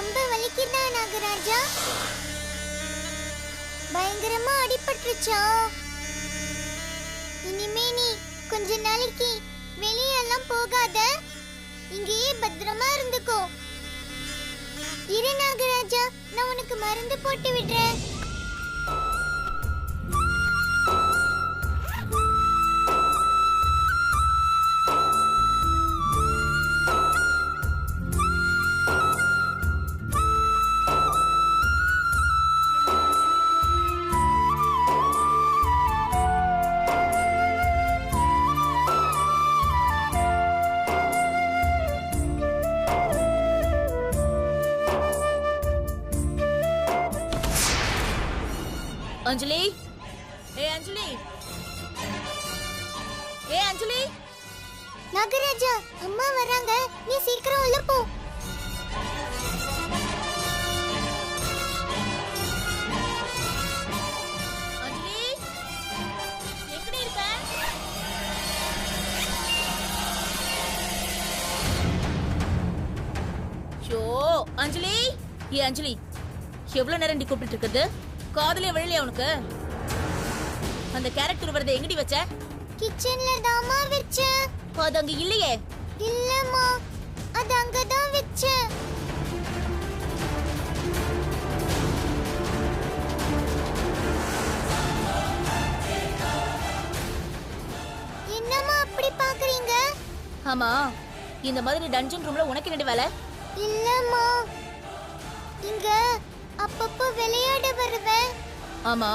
ரொம்ப வலிக்குதா நாகராஜா? பயங்கரமா அடிபட்டுருச்சா? இனிமே நீ கொஞ்ச நாளைக்கு வெளியெல்லாம் போகாத, இங்கேயே பத்திரமா இருந்துக்கோ. இரு நாகராஜா, நான் உனக்கு மருந்து போட்டு விடுறேன். अंजलि, ए अंजलि, ए अंजलि. நாகராஜா, அம்மா வராங்க, நீ சீக்கிரம் உள்ள போ. अंजलि, எங்கடி இருக்க? ஷோ, अंजलि, ये अंजलि, எவ்வளவு நேரம் டி கூப்பிட்டு இருக்குது? காதுலயே விழலையா உனக்கு? அந்த கேரட் துருவறதை எங்கடி வச்ச? கிச்சன்ல தாமா வெச்சேன். அது அங்க இல்லையே. இல்லம்மா, அது அங்க தான் வெச்சேன். என்னம்மா அப்படி பாக்குறீங்க? ஆமா, இந்த மாதிரி டஞ்சன் ரூம்ல உனக்கு என்னடி வேலை? இல்லம்மா, இங்க அப்பப்போ விளையாட வருவேன். ஆமா,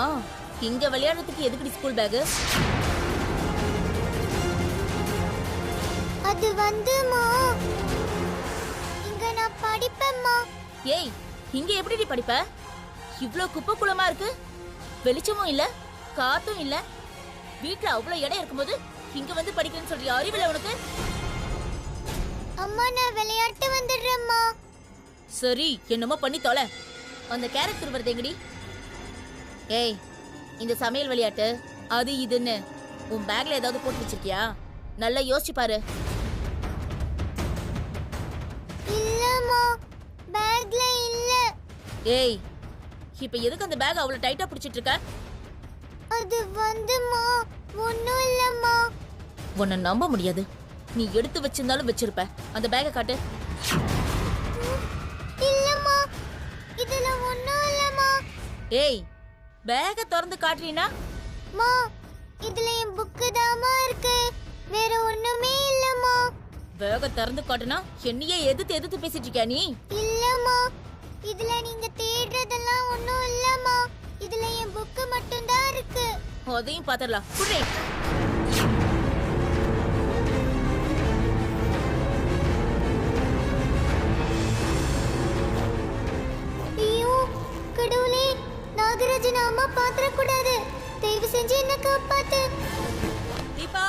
இங்க விளையாடுறதுக்கு எதுக்குடி ஸ்கூல் பேக்? அது வந்துமா, இங்க நான் படிப்பேம்மா. ஏய், இங்க எப்படிடி படிப்ப? இவ்ளோ குப்பை குளமா இருக்கு, வெளிச்சமும் இல்ல, காத்தும் இல்ல. வீட்ல அவ்வளவு இடம் இருக்கும்போது இங்க வந்து படிக்கிறேன்னு சொல்றியா? அறிவில்லை உனக்கு? அம்மா, நான் விளையாட்டு வந்துடுறேம்மா. சரி, என்னமோ பண்ணி தொலை. அந்த கேரட் துருவறது எங்கடி? ஏய், இந்த சமையல் விளையாட்டு அது இதுன்னு உன் பேக்ல ஏதாவது போட்டு வச்சிருக்கியா? நல்லா யோசிச்சு பாரு. இல்லம்மா, பேக்ல இல்ல. ஏய், இப்ப எதுக்கு அந்த பேக் அவ்வளவு டைட்டா பிடிச்சிட்டு இருக்க? அது வந்துமா, ஒண்ணும் இல்லம்மா. உன்னை நம்ப முடியாது. நீ எடுத்து வச்சிருந்தாலும் வச்சிருப்ப. அந்த பேக்கை காட்டு. இல்லம்மா, இதுல ஒண்ணும் இல்லம்மா. ஏய், பேக்கை திறந்து காட்டுறீனா? மா, இதுல என் புக்கு தாமா இருக்கு, வேற ஒண்ணுமே இல்லம்மா. பேக்கை திறந்து காட்டுனா என்னையே எதிர்த்து எதிர்த்து பேசிட்டு இருக்கியா நீ? இல்லம்மா, இதுல நீங்க தேடுறதெல்லாம் ஒண்ணும் இல்லம்மா. இதுல என் புக்கு மட்டும் தான் இருக்கு. அதையும் பாத்துடலாம். குடி. ஐயோ கடவுளே, நாகராஜன் அம்மா பாத்திர கூடாது. தயவு செஞ்சு என்ன காப்பாத்து. தீபா,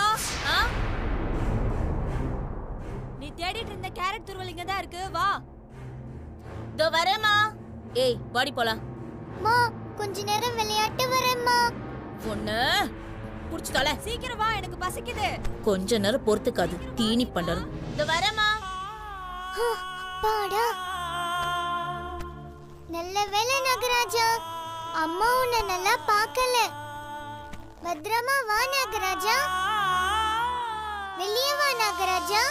நீ தேடிட்டு இருந்த கேரட் துருவல் இங்க தான் இருக்கு. வா. இதோ வரேம்மா. ஏய், வாடி போலாம். மா, கொஞ்ச நேரம் விளையாட்டு வரேம்மா. ஒண்ணு புடிச்சு தொலை. சீக்கிரம் வா, எனக்கு பசிக்குது. கொஞ்ச நேரம் பொறுத்துக்காது, தீனி பண்றது. இதோ வரேம்மா. பாடா, நல்ல வேலை நாகராஜா, அம்மா உன்னை நல்லா பார்க்கல. பத்திரமா வா நாகராஜா. வெளியே வா நாகராஜா.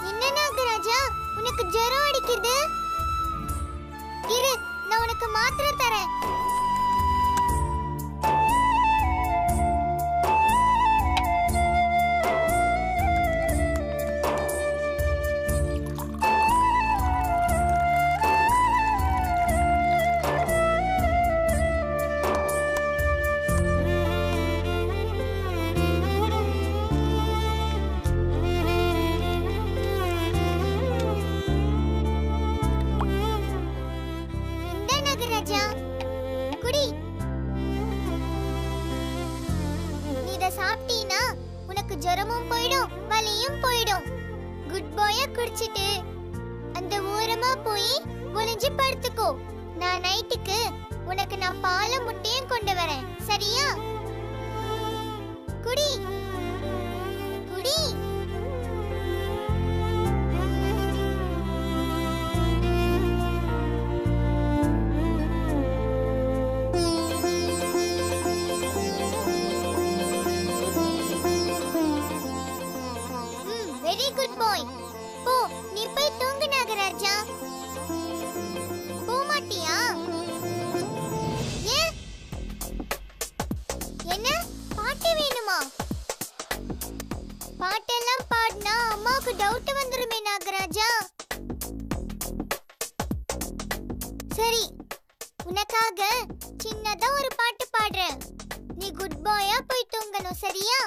என்ன நாகராஜா, உனக்கு ஜுரம் அடிக்குது? இரு, நான் உனக்கு மாத்திரை தரேன். சாப்பிட்டீனா உனக்கு ஜரமும் போய்டும், வலியும் போய்டும். குட் பாயா குடிச்சிட்டு அந்த ஓரமா போய் ஒளிஞ்சு படுத்துக்கோ. நான் நைட்டுக்கு உனக்கு நான் பாலும் முட்டையும் கொண்டு வரேன், சரியா? என்ன பாட்டு வேணுமா? பாட்டெல்லாம் பாடினா அம்மாவுக்கு டவுட் வந்துருமே நாகராஜா. சரி, உனக்காக சின்னதா ஒரு பாட்டு பாடுறேன். நீ குட் பாயா போய் தூங்கணும், சரியா?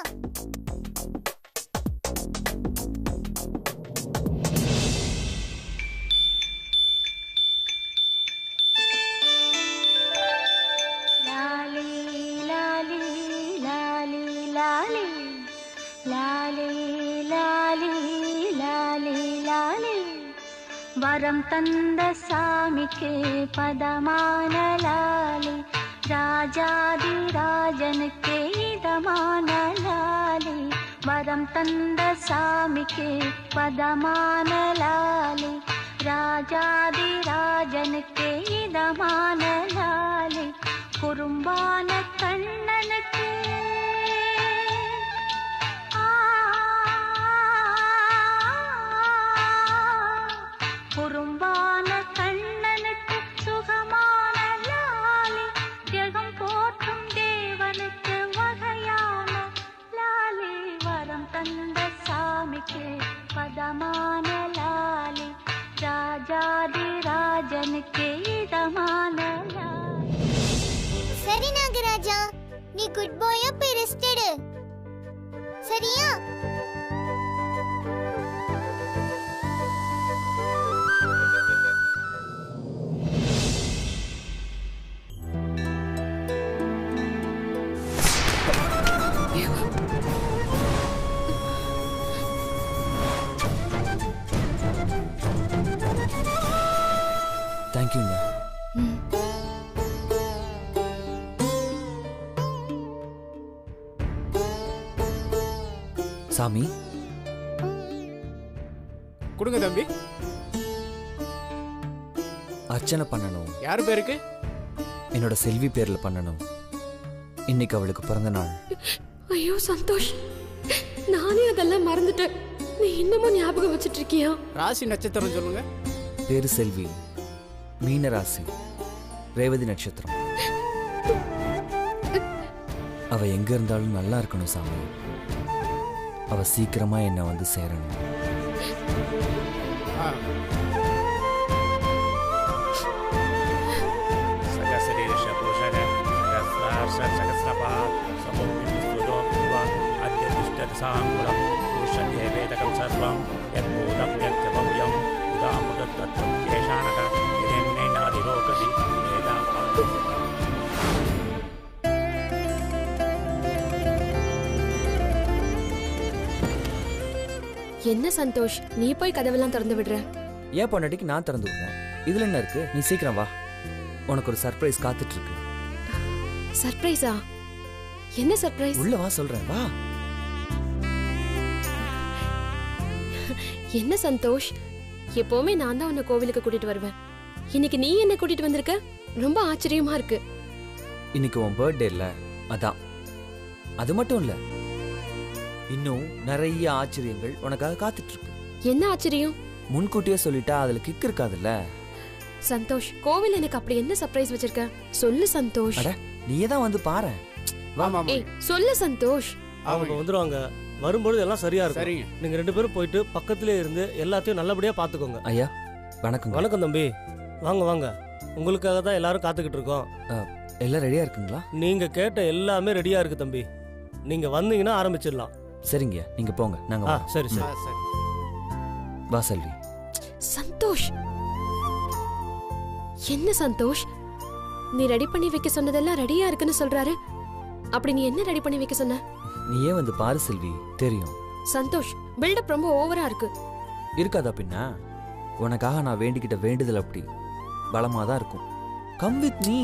வரம் தந்த சாமிக்கு பதமான லாலி, ராஜாதி ராஜனுக்கு இதமான லாலி. வரம் தந்த சாமிக்கு பதமான லாலி, ராஜாதி ராஜனுக்கு இதமான லாலி. குறும்பான கண்ணனுக்கு குறும்பான கண்ணனுக்கு சுகமான லாலி, ஜெகம் போற்றும் தேவனுக்கு வகையான லாலி. வரம் தந்த சாமிக்கு பதமான லாலி, ராஜாதி ராஜனுக்கு இதமான லாலி. சரி நாகராஜா, நீ குட் பாயா போய் ரெஸ்ட் எடு, சரியா? தேங்க்யூங்க. சாமி கொடுங்க தம்பி. அர்ச்சனை பண்ணணும். யார் பேருக்கு? என்னோட செல்வி பேர்ல பண்ணணும். இன்னைக்கு அவளுக்கு பிறந்த நாள். ஐயோ சந்தோஷ், நானே அதெல்லாம் மறந்துட்டேன். நீ இன்னமும் ஞாபகம் வச்சிட்டு இருக்கியா? ராசி நட்சத்திரம் சொல்லுங்க. பேரு செல்வி, மீன ராசி, ரேவதி நட்சத்திரம். அவ எங்க இருந்தாலும் நல்லா இருக்கணும் சாமி. அவ சீக்கிரமா என்ன வந்து சேரணும். என்ன சந்தோஷ், நீ போய் கதவெல்லாம் திறந்து விடுற? ஏன் பொண்டாட்டிக்கு நான் திறந்து விடுறேன். இதுல என்ன இருக்கு? நீ சீக்கிரம் வா, உனக்கு ஒரு சர்ப்ரைஸ் காத்துட்டு இருக்கு. சர்ப்ரைஸா? என்ன சர்ப்ரைஸ்? உள்ள வா சொல்றேன், வா. என்ன சந்தோஷ், எப்பவுமே நான் தான் உன்னை கோவிலுக்கு கூட்டிட்டு வருவேன். இன்னைக்கு நீ என்ன கூட்டிட்டு வந்திருக்க? ரொம்ப ஆச்சரியமா இருக்கு. இன்னைக்கு உன் பர்த்டே இல்ல, அதான். அது மட்டும் இல்ல, இன்னும் நிறைய ஆச்சரியங்கள் உனக்காக காத்துட்டு இருக்கு. என்ன ஆச்சரியம்? முன்கூட்டியே சொல்லிட்டா அதுல கிக் இருக்காதுல்ல. சந்தோஷ், கோவில் எனக்கு அப்படி என்ன சர்ப்ரைஸ் வச்சிருக்க? சொல்லு சந்தோஷ். அட, நீயே தான் வந்து பாரு. ஏய், சொல்லு சந்தோஷ். அவங்க வந்துருவாங்க. வரும்போது எல்லாம் சரியா இருக்கும். சரிங்க. நீங்க 2 பேரும் போயிட்டு பக்கத்திலே இருந்து எல்லாத்தையும் நல்லபடியா பாத்துக்கோங்க. ஐயா வணக்கம். வணக்கம் தம்பி, வாங்க வாங்க. உங்களுக்காக தான் எல்லாரும் காத்துக்கிட்டு இருக்கோம். எல்லாம் ரெடியா இருக்குங்களா? நீங்க கேட்ட எல்லாமே ரெடியா இருக்கு தம்பி. நீங்க வந்தீங்கன்னா ஆரம்பிச்சிடலாம். சரிங்க, நீங்க போங்க, நாங்க வரோம். சரி சரி. சரி. வா செல்வி. சந்தோஷ், என்ன சந்தோஷ், நீ ரெடி பண்ணி வைக்க சொன்னதெல்லாம் ரெடியா இருக்குன்னு சொல்றாரு. அப்படி நீ என்ன ரெடி பண்ணி வைக்க சொன்ன? நீயே வந்து பாரு செல்வி, தெரியும். சந்தோஷ், பில்டப் ரொம்ப ஓவரா இருக்கு. இருக்காதா பின்ன? உனக்காக நான் வேண்டிக்கிட்ட வேண்டுதல் அப்படி பலமா தான் இருக்கும். Come with me.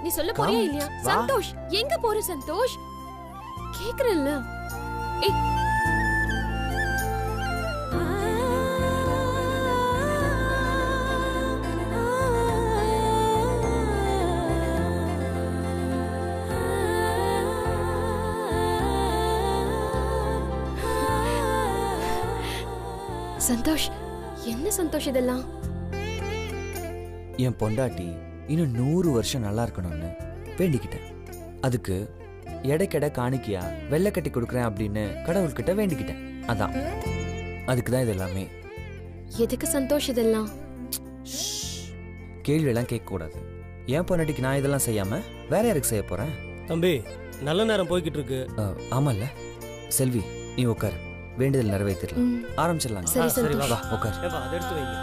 நீ சொல்ல போறியா இல்லையா? சந்தோஷ், எங்க போற சந்தோஷ்? கேக்குறல்ல. ஏய், சந்தோஷ், என்ன சந்தோஷ் இதெல்லாம்? என் பொண்டாட்டி இன்னும் 100 வருஷம் நல்லா இருக்கணும்னு வேண்டிக்கிட்டேன். அதுக்கு எடைக்கெடை காணிக்கையா வெள்ளை கட்டி கொடுக்குறேன் அப்படின்னு கடவுள்கிட்ட வேண்டிக்கிட்டேன். அதான் அதுக்கு தான் இது எல்லாமே. எதுக்கு சந்தோஷ் இதெல்லாம்? கேள்வியெல்லாம் கேட்கக்கூடாது. ஏன் பொண்டாட்டிக்கு நான் இதெல்லாம் செய்யாம வேற யாருக்கு செய்ய போறேன்? தம்பி நல்ல நேரம் போய்கிட்டு இருக்கு. ஆமால்ல செல்வி, நீ உட்காரு, வேண்டுதல் நிறைவேற்றிடலாம். ம். ஆரம்பிச்சிடலாம். சரி, சரி சந்தோஷ். வா உட்காரு. ஏப்பா அதை எடுத்து வைங்க.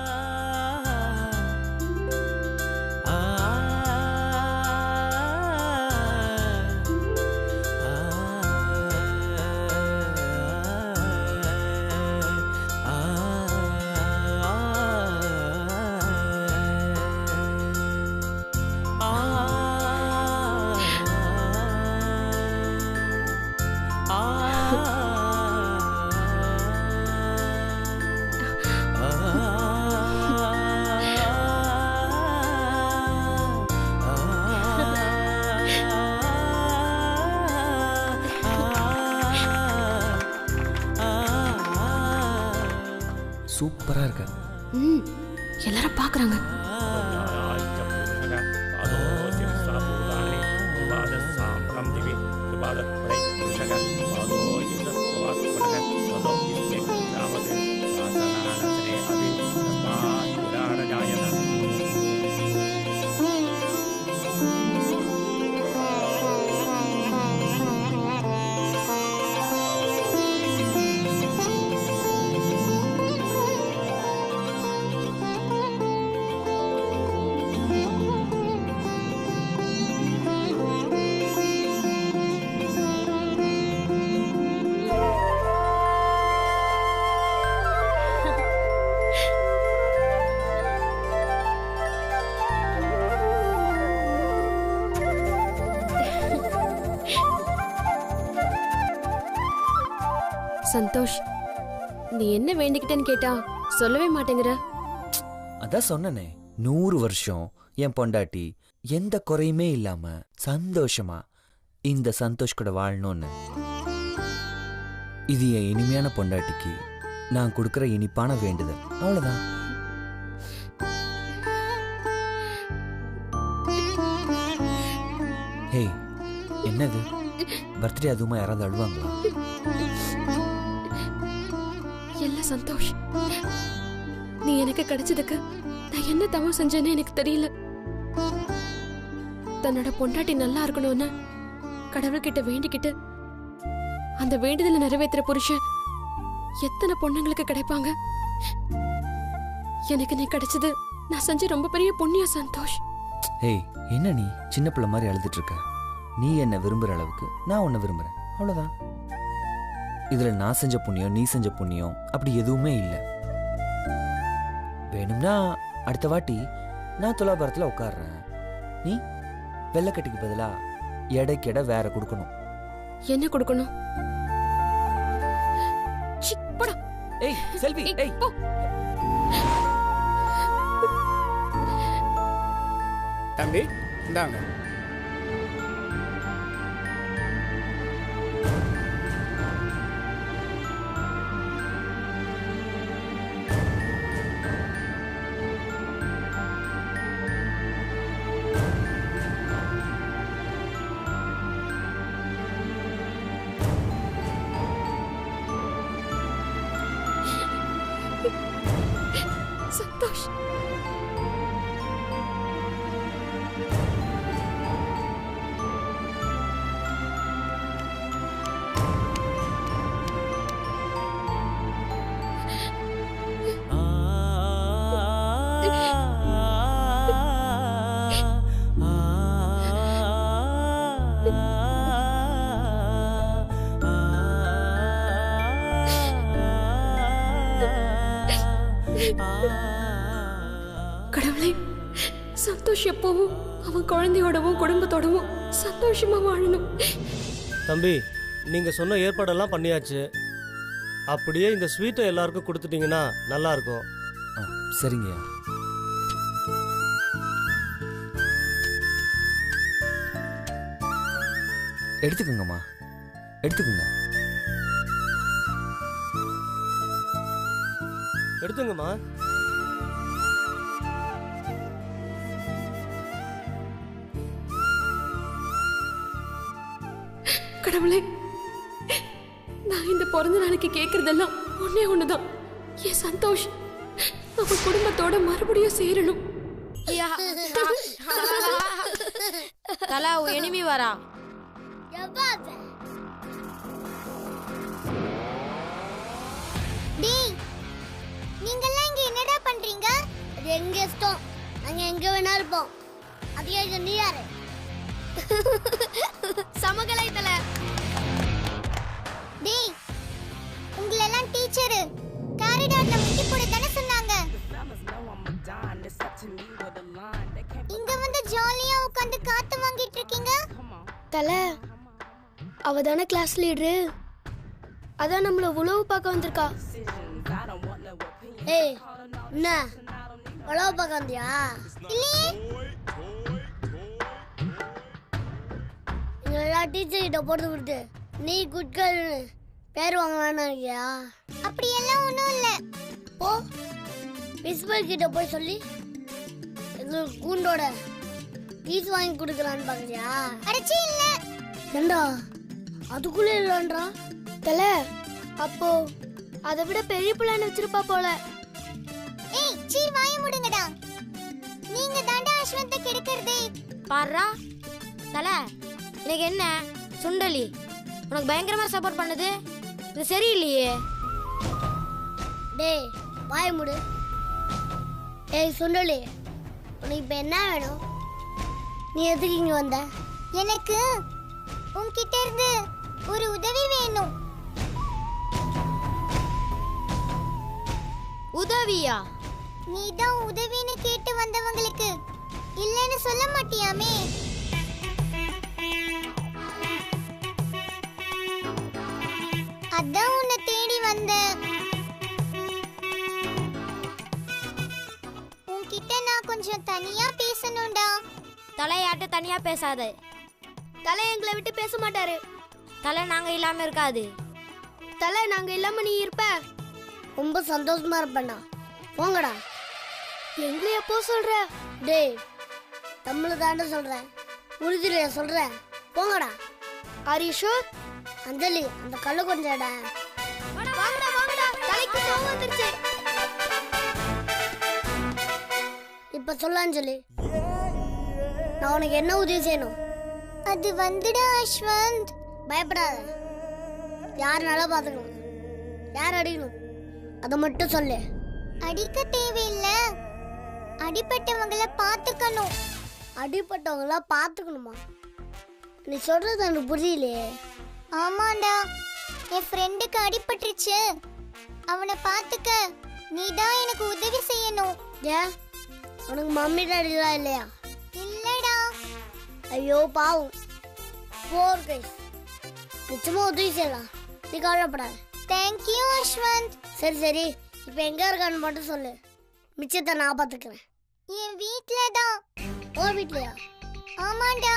சூப்பரா இருக்க. ம், எல்லாரும் பாக்குறாங்க. சந்தோஷ், நீ என்ன வேண்டிக்கிட்டேன்னு கேட்டா சொல்லவே மாட்டேங்கிற. அதான் சொன்னனே, 100 வருஷம் என் பொண்டாட்டி எந்த குறையுமே இல்லாம சந்தோஷமா இந்த சந்தோஷ் கூட வாழணும்னு. இது என் இனிமையான பொண்டாட்டிக்கு நான் கொடுக்கிற இனிப்பான வேண்டுதல். அவ்வளவுதான். ஹே, என்னது பர்த்டே அதுவுமா யாராவது அழுவாங்களா? இல்ல சந்தோஷ், நீ எனக்கு கிடைச்சதுக்கு நான் என்ன தவம் செஞ்சேன்னு எனக்கு தெரியல. தன்னோட பொண்டாட்டி நல்லா இருக்கணும்னு கடவுள்கிட்ட வேண்டிக்கிட்டு அந்த வேண்டுதலை நிறைவேற்றுற புருஷன் எத்தனை பொண்ணுங்களுக்கு கிடைப்பாங்க. எனக்கு நீ கிடைச்சது நான் செஞ்ச ரொம்ப பெரிய புண்ணியம் சந்தோஷ். ஹே, என்ன நீ சின்ன பிள்ளை மாதிரி அழுதுட்டு இருக்க? நீ என்ன விரும்புற அளவுக்கு நான் உன்னை விரும்புறேன். அவ்வளவுதான். இதுல நான் செஞ்ச புண்ணியம் நீ செஞ்ச புண்ணியம் அப்படி எதுவுமே இல்லை. வேணும்னா அடுத்த வாட்டி நான் துலாபாரத்துல உட்கார்றேன், நீ வெள்ளைக்கட்டிக்கு பதிலா எடைக்கெடை வேற கொடுக்கணும். என்ன கொடுக்கணும்? சி, போடா. ஏய் செல்வி, ஏய், ஏய் போ. தம்பி இந்தாங்க. சந்தோஷ், கடவுளே, சந்தோஷ் எப்பவும் அவன் குழந்தையோடவும் குடும்பத்தோடவும் சந்தோஷமா வாழணும். தம்பி நீங்க சொன்ன ஏற்பாடெல்லாம் பண்ணியாச்சு. அப்படியே இந்த ஸ்வீட்டை எல்லாருக்கும் கொடுத்துட்டீங்கன்னா நல்லா இருக்கும். சரிங்கய்யா. எடுத்துக்கோங்கம்மா, எடுத்துக்கோங்க. எடுத்துங்கம்மா. கடவுளே, நான் இந்த பிறந்த நாளைக்கு கேட்கறதெல்லாம் ஒன்னே ஒண்ணுதான். என் சந்தோஷ் அவன் குடும்பத்தோட மறுபடியும் சேரணும். தலா எனிமி வரா. டேய், நீங்கெல்லாம் இங்க என்னடா பண்றீங்க? அது எங்க இஷ்டம், நாங்க எங்க வேணா இருப்போம். அது ஏங்க நீ யாரு? சமகலை தல. டேய், உங்களெல்லாம் டீச்சர் காரிடார்ல முட்டி போட தானே சொன்னாங்க. இங்க வந்து ஜாலியா உட்கார்ந்து காத்து வாங்கிட்டு இருக்கீங்க. தல, அவ தானே கிளாஸ் லீடரு, அதான் நம்மள உழவு பார்க்க வந்திருக்கா. ஏய், என்ன உழவு பார்க்க வந்தியா? இல்லையே. எங்களெல்லாம் டீச்சர் கிட்ட போட்டு விட்டு நீ குட்கல் பேர் வாங்கலான்னுயா? அப்படியெல்லாம் ஒன்றும் இல்லை. போ, பிரின்சிபல் கிட்ட போய் சொல்லி எங்களுக்கு கூண்டோட பீஸ் வாங்கி கொடுக்கலான்னு பாக்குறியா? அடச்சி இல்ல. ஏண்டா அதுக்குள்ள இல்லன்றா? தல, அப்போ அதை விட பெரிய பிளான் வச்சிருப்பா போல. ஏய், சீ வாய மூடுங்கடா. நீங்க தாண்டா அஸ்வந்த கெடுக்கிறதே. பாருடா தல, இன்னைக்கு என்ன சுண்டலி உனக்கு பயங்கரமா சப்போர்ட் பண்ணுது. இது சரியில்லையே. டேய், வாய மூடு. ஏய் சுண்டலி, உனக்கு இப்ப என்ன வேணும்? நீ எதுக்கு இங்க வந்த? எனக்கு உன்கிட்ட இருந்து ஒரு உதவி வேணும். உதவியா? நீ தான் உதவின்னு கேட்டு வந்தவங்களுக்கு இல்லைன்னு சொல்ல மாட்டியாமே? அதான் உன்னை தேடி வந்தேன். உன்கிட்ட நான் கொஞ்சம் தனியா பேசணும்டா. தலையாட்ட தனியா பேசாத. தலை எங்களை விட்டு பேச மாட்டாரு. தலை நாங்க இல்லாம இருக்காது. தலை நாங்க இல்லாம நீ இருப்ப. ரொம்ப சந்தோஷமா இருப்பேன்டா. போங்கடா. எங்களை எப்போ சொல்ற? டேய், தமிழ் தாண்ட சொல்றேன், உறுதியில சொல்றேன். போங்கடா. Are you sure? அஞ்சலி, அந்த கல்லு கொஞ்சடா. வாங்கடா வாங்கடா, தலைக்கு கோவம் வந்துருச்சு. இப்ப சொல்ல அஞ்சலி, நான் உனக்கு என்ன உதவி செய்யணும்? அது வந்துடா அஸ்வந்த். பயப்படாத. யார் நல்லா பாத்துக்கணும், யார் அடிக்கணும், அதை மட்டும் சொல்லு. அடிக்க தேவையில்லை, அடிப்பட்டவங்கள பாத்துக்கணும். அடிப்பட்டவங்கள பாத்துக்கணுமா? நீ சொல்றது எனக்கு புரியலையே. ஆமாண்டா, என் ஃப்ரெண்டுக்கு அடிபட்டுருச்சு. அவனை பாத்துக்க நீ தான் எனக்கு உதவி செய்யணும். ஏன், உனக்கு மம்மி டாடிலாம் இல்லையா? இல்லடா. ஐயோ பாவம். போர் கைஸ், நிச்சயமா உதவி செய்யலாம், நீ கவலைப்படாத. தேங்க்யூ அஸ்வந்த். சரி சரி, இப்போ எங்க இருக்கான்னு மட்டும் சொல்லு, மிச்சத்தை நான் பார்த்துக்கிறேன். என் வீட்ல தான். ஓ வீட்லயா? ஆமாண்டா,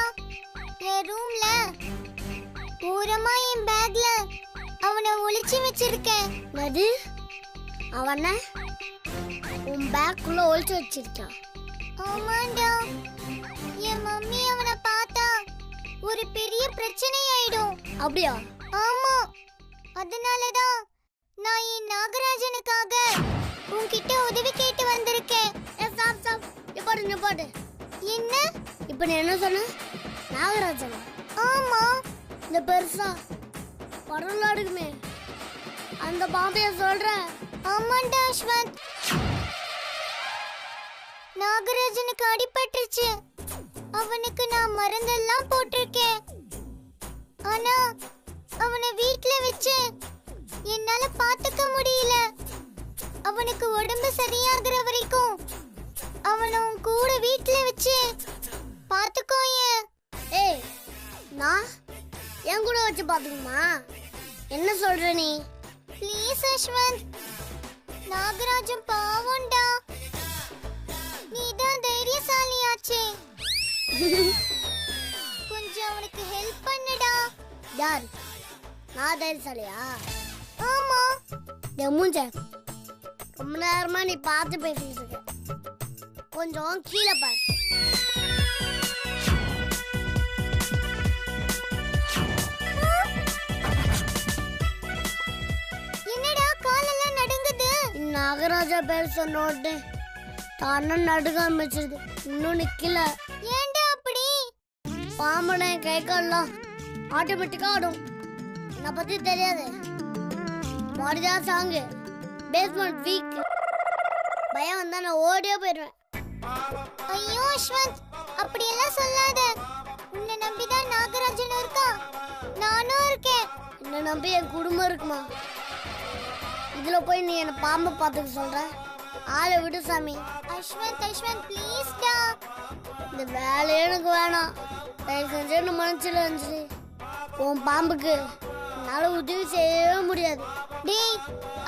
என் ரூம்ல ஓரமா என் பேக்ல அவனை ஒளிச்சு வச்சிருக்கேன். அது அவனை உன் பேக்குள்ள ஒளிச்சு வச்சிருக்கான்? ஆமாண்டா, என் மம்மி அவனை பார்த்தா ஒரு பெரிய பிரச்சனை ஆயிடும். அப்படியா? ஆமா, அதனாலதான் நான் என் நாகராஜனுக்காக உன்கிட்ட உதவி கேட்டு வந்திருக்கேன். நிப்பாட்டு. என்ன இப்ப நீ என்ன சொன்ன? நாகராஜன்? ஆமா, இந்த பெருசா படம்லாம் எடுக்குமே அந்த பாம்பைய சொல்ற? ஆமாண்டா அஸ்வந்த், நாகராஜனுக்கு அடிபட்டுருச்சு. அவனுக்கு நான் மருந்தெல்லாம் போட்டிருக்கேன். ஆனா அவனை வீட்ல வச்சு என்னால பாத்துக்க முடியல. அவனுக்கு உடம்பு சரியாகிற வரைக்கும் அவனை கூட வீட்ல வச்சு பாத்துக்கோயே. ஏய், நான் என் கூட வச்சு பாத்துக்குமா? என்ன சொல்ற நீ? ப்ளீஸ் அஸ்வந்த், நாகராஜன் பாவம்டா. நீ தான் தைரியசாலியாச்சே, கொஞ்சம் அவனுக்கு ஹெல்ப் பண்ணுடா. யார்? நான் தைரியசாலியா? ஆமா. மூஞ்ச ரொம்ப நேரமா நீ பார்த்து பேசிட்டு இருக்க, கொஞ்சம் கீழே பாரு. நாகராஜா பேர் சொன்ன உடனே தானே நடுக்க ஆரம்பிச்சிருது. இன்னும் நிக்கல. ஏன்டா அப்படி? பாம்பனை கை கால்லாம் ஆட்டோமேட்டிக்கா ஆடும். என்னை பத்தி தெரியாது. மாடிதான் சாங்கு. Basement weak. பயம் வந்தா நான் ஓடியே போயிடுவேன். ஐயோ அஸ்வந்த், அப்படி எல்லாம் சொல்லாத. உன்னை நம்பிதான் நாகராஜன் இருக்கா, நானும் இருக்கேன். என்னை நம்பி என் குடும்பம் இருக்குமா? இதுல போய் நீ என்ன பாம்பை பார்த்துக்க சொல்ற? ஆளை விடு சாமி. அஸ்வந்த் ப்ளீஸ் டா. இந்த வேலையே எனக்கு வேணாம். தயவு செஞ்சு என்ன மனசுல இருந்துச்சு. உன் பாம்புக்கு என்னால உதவி செய்யவே முடியாது. டேய்,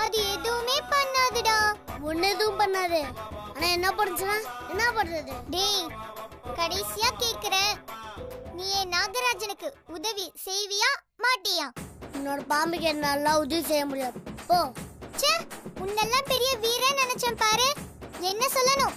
அது எதுவுமே பண்ணாதுடா. ஒன்னு எதுவும் பண்ணாது. ஆனா என்ன பண்ணுச்சுன்னா என்ன பண்றது? டேய், கடைசியா கேக்குறேன், நீ நாகராஜனுக்கு உதவி செய்வியா மாட்டியா? உன்னோட பாம்புக்கு என்னால உதவி செய்ய முடியாது. போ. உன்னெல்லாம் பெரிய வீரன் நினைச்சேன் பாரு. என்ன சொல்லணும்?